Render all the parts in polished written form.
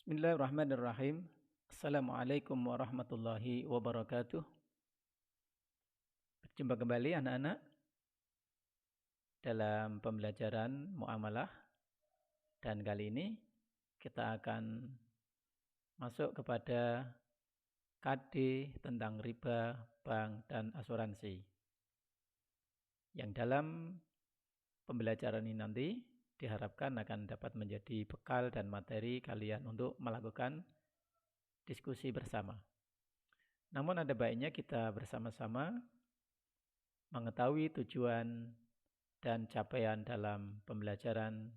Bismillahirrahmanirrahim. Assalamualaikum warahmatullahi wabarakatuh. Berjumpa kembali anak-anak dalam pembelajaran muamalah. Dan kali ini kita akan masuk kepada KD tentang riba, bank, dan asuransi. Yang dalam pembelajaran ini nanti diharapkan akan dapat menjadi bekal dan materi kalian untuk melakukan diskusi bersama. Namun ada baiknya kita bersama-sama mengetahui tujuan dan capaian dalam pembelajaran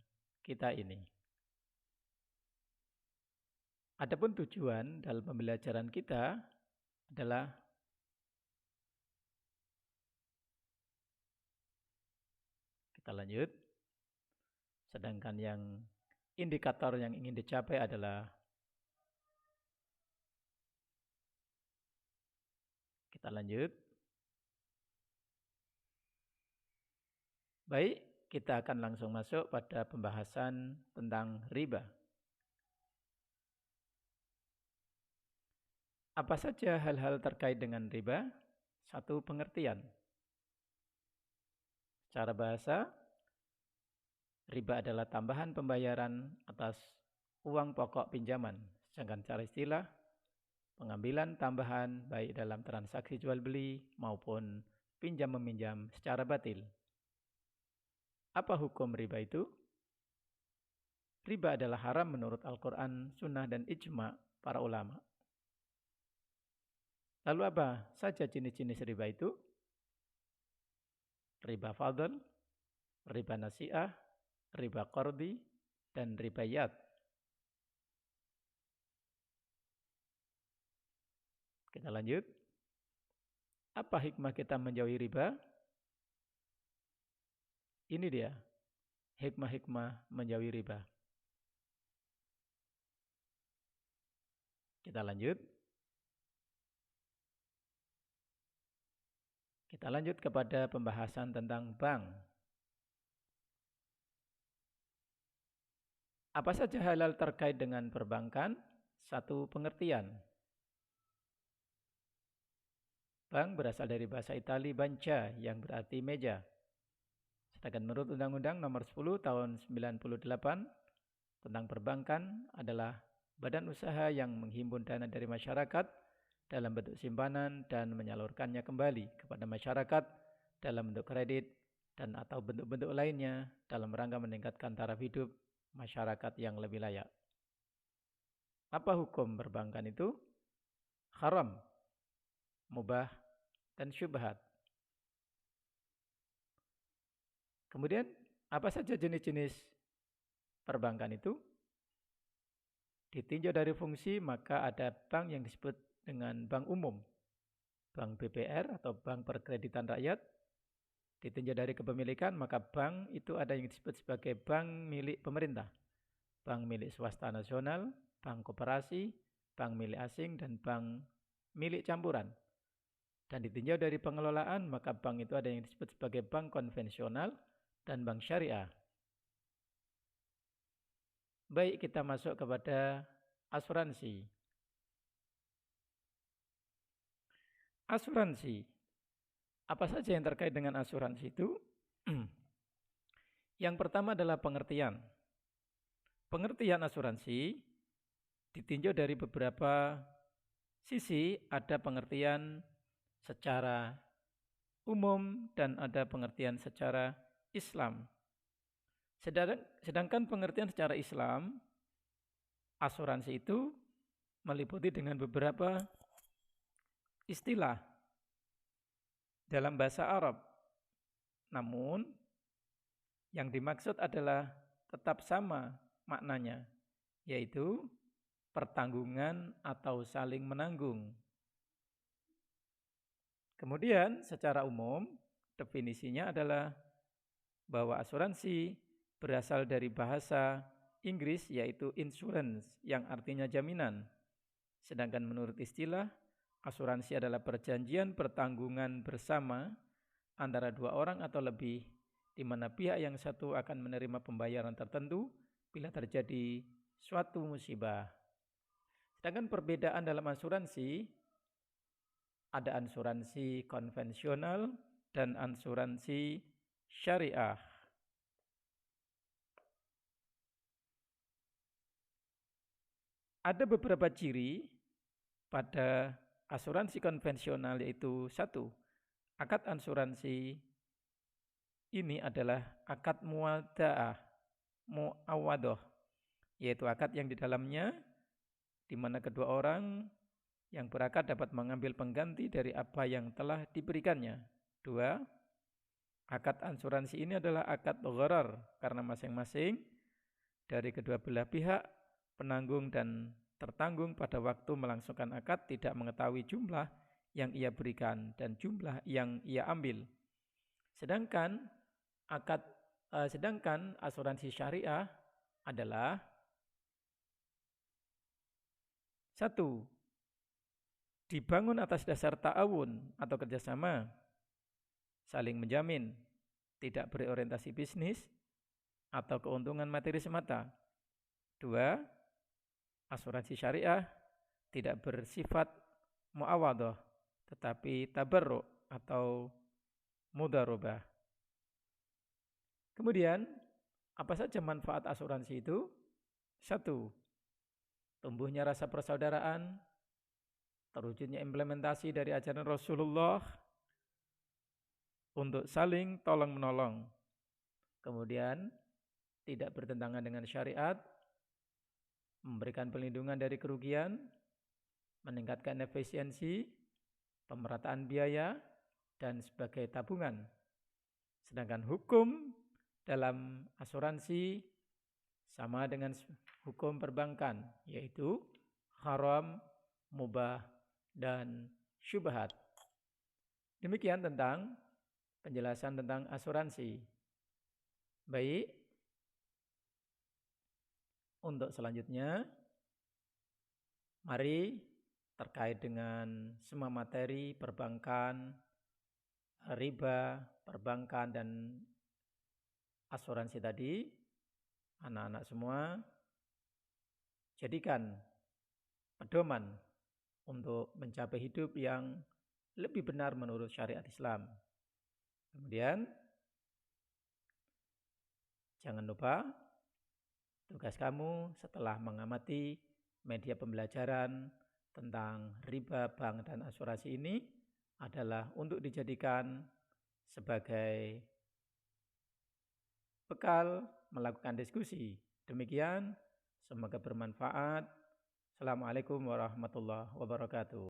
kita ini. Adapun tujuan dalam pembelajaran kita adalah kita lanjut. Sedangkan yang indikator yang ingin dicapai adalah kita lanjut. Baik, kita akan langsung masuk pada pembahasan tentang riba. Apa saja hal-hal terkait dengan riba? Satu, pengertian. Secara bahasa, riba adalah tambahan pembayaran atas uang pokok pinjaman. Sedangkan secara istilah, pengambilan tambahan baik dalam transaksi jual beli maupun pinjam meminjam secara batil. Apa hukum riba itu? Riba adalah haram menurut Al-Quran, Sunnah, dan ijma' para ulama. Lalu apa saja jenis-jenis riba itu? Riba fadl, riba nasi'ah, riba qardi, dan riba yad. Kita lanjut. Apa hikmah kita menjauhi riba? Ini dia, hikmah-hikmah menjauhi riba. Kita lanjut. Kita lanjut kepada pembahasan tentang bank. Apa saja hal-hal terkait dengan perbankan? Satu, pengertian. Bank berasal dari bahasa Itali banca yang berarti meja. Sedangkan menurut Undang-Undang Nomor 10 Tahun 98 tentang perbankan adalah badan usaha yang menghimpun dana dari masyarakat dalam bentuk simpanan dan menyalurkannya kembali kepada masyarakat dalam bentuk kredit dan atau bentuk-bentuk lainnya dalam rangka meningkatkan taraf hidup masyarakat yang lebih layak. Apa hukum perbankan itu? Haram, mubah, dan syubhat. Kemudian, apa saja jenis-jenis perbankan itu? Ditinjau dari fungsi, maka ada bank yang disebut dengan bank umum, bank BPR atau bank perkreditan rakyat. Ditinjau dari kepemilikan, maka bank itu ada yang disebut sebagai bank milik pemerintah, bank milik swasta nasional, bank koperasi, bank milik asing, dan bank milik campuran. Dan ditinjau dari pengelolaan, maka bank itu ada yang disebut sebagai bank konvensional dan bank syariah. Baik, kita masuk kepada asuransi. Asuransi. Apa saja yang terkait dengan asuransi itu? Yang pertama adalah pengertian. Pengertian asuransi ditinjau dari beberapa sisi. Ada pengertian secara umum dan ada pengertian secara Islam. Sedangkan pengertian secara Islam, asuransi itu meliputi dengan beberapa istilah dalam bahasa Arab. Namun, yang dimaksud adalah tetap sama maknanya, yaitu pertanggungan atau saling menanggung. Kemudian, secara umum, definisinya adalah bahwa asuransi berasal dari bahasa Inggris yaitu insurance yang artinya jaminan. Sedangkan menurut istilah, asuransi adalah perjanjian pertanggungan bersama antara dua orang atau lebih di mana pihak yang satu akan menerima pembayaran tertentu bila terjadi suatu musibah. Sedangkan perbedaan dalam asuransi, ada asuransi konvensional dan asuransi syariah. Ada beberapa ciri pada asuransi konvensional, yaitu satu, akad asuransi ini adalah akad muawadoh, yaitu akad yang di dalamnya di mana kedua orang yang berakad dapat mengambil pengganti dari apa yang telah diberikannya. Dua, akad asuransi ini adalah akad gharar karena masing-masing dari kedua belah pihak, penanggung dan tertanggung pada waktu melangsungkan akad tidak mengetahui jumlah yang ia berikan dan jumlah yang ia ambil. Sedangkan asuransi syariah adalah satu, dibangun atas dasar ta'awun atau kerjasama, saling menjamin, tidak berorientasi bisnis atau keuntungan materi semata. Dua, asuransi syariah tidak bersifat muawadah, tetapi tabarruk atau mudharabah. Kemudian, apa saja manfaat asuransi itu? Satu, tumbuhnya rasa persaudaraan, terwujudnya implementasi dari ajaran Rasulullah untuk saling tolong-menolong. Kemudian, tidak bertentangan dengan syariat, memberikan perlindungan dari kerugian, meningkatkan efisiensi, pemerataan biaya, dan sebagai tabungan. Sedangkan hukum dalam asuransi sama dengan hukum perbankan, yaitu haram, mubah, dan syubhat. Demikian tentang penjelasan tentang asuransi. Baik, untuk selanjutnya, mari terkait dengan semua materi perbankan, riba, perbankan, dan asuransi tadi, anak-anak semua jadikan pedoman untuk mencapai hidup yang lebih benar menurut syariat Islam. Kemudian, jangan lupa tugas kamu setelah mengamati media pembelajaran tentang riba, bank, dan asuransi ini adalah untuk dijadikan sebagai bekal melakukan diskusi. Demikian, semoga bermanfaat. Assalamualaikum warahmatullahi wabarakatuh.